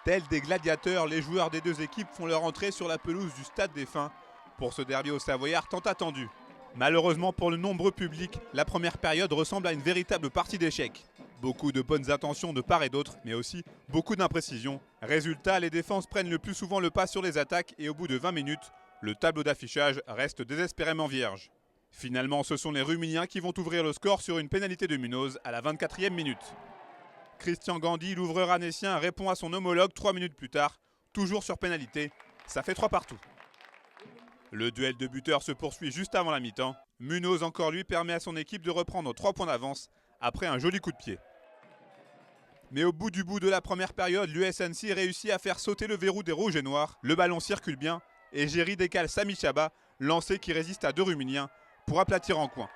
Tels des gladiateurs, les joueurs des deux équipes font leur entrée sur la pelouse du Stade des Fins pour ce derby au Savoyard tant attendu. Malheureusement pour le nombreux public, la première période ressemble à une véritable partie d'échecs. Beaucoup de bonnes intentions de part et d'autre, mais aussi beaucoup d'imprécisions. Résultat, les défenses prennent le plus souvent le pas sur les attaques et au bout de 20 minutes, le tableau d'affichage reste désespérément vierge. Finalement, ce sont les Rumiliens qui vont ouvrir le score sur une pénalité de Munoz à la 24e minute. Christian Gandhi, l'ouvreur annécien, répond à son homologue 3 minutes plus tard, toujours sur pénalité. Ça fait 3 partout. Le duel de buteurs se poursuit juste avant la mi-temps. Munoz encore lui permet à son équipe de reprendre 3 points d'avance après un joli coup de pied. Mais au bout de la première période, l'USNC réussit à faire sauter le verrou des rouges et noirs. Le ballon circule bien et Géry décale Sami Chaba, lancé qui résiste à deux Rumiliens, pour aplatir en coin.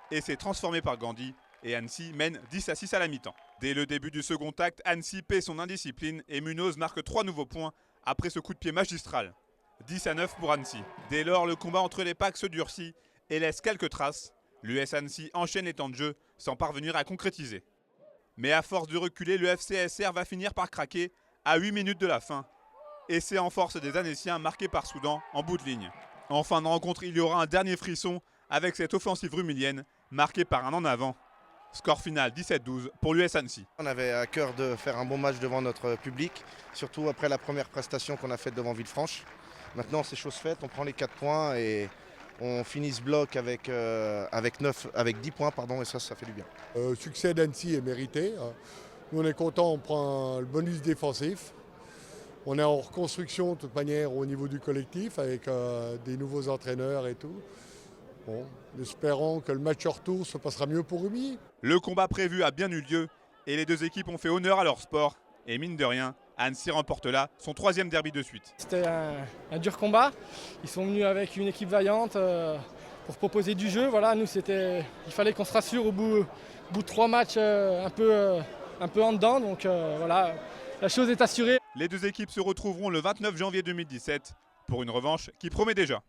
Et c'est transformé par Gandhi et Annecy mène 10-6 à la mi-temps. Dès le début du second acte, Annecy paie son indiscipline et Munoz marque 3 nouveaux points après ce coup de pied magistral. 10-9 pour Annecy. Dès lors, le combat entre les packs se durcit et laisse quelques traces. L'US Annecy enchaîne les temps de jeu sans parvenir à concrétiser. Mais à force de reculer, le FCSR va finir par craquer à 8 minutes de la fin. Et c'est en force des Annéciens marqué par Soudan en bout de ligne. En fin de rencontre, il y aura un dernier frisson avec cette offensive rumilienne marquée par un en avant. Score final 17-12 pour l'US Annecy. On avait à cœur de faire un bon match devant notre public, surtout après la première prestation qu'on a faite devant Villefranche. Maintenant c'est chose faite, on prend les 4 points et on finit ce bloc avec 10 points et ça fait du bien. Succès d'Annecy est mérité. Nous on est contents, on prend le bonus défensif. On est en reconstruction de toute manière au niveau du collectif avec des nouveaux entraîneurs et tout. Bon, espérons que le match retour se passera mieux pour Rumilly. Le combat prévu a bien eu lieu et les deux équipes ont fait honneur à leur sport. Et mine de rien, Annecy remporte là son 3e derby de suite. C'était un dur combat. Ils sont venus avec une équipe vaillante pour proposer du jeu. Voilà, nous il fallait qu'on se rassure au bout de 3 matchs un peu en dedans. Donc voilà, la chose est assurée. Les deux équipes se retrouveront le 29 janvier 2017 pour une revanche qui promet déjà.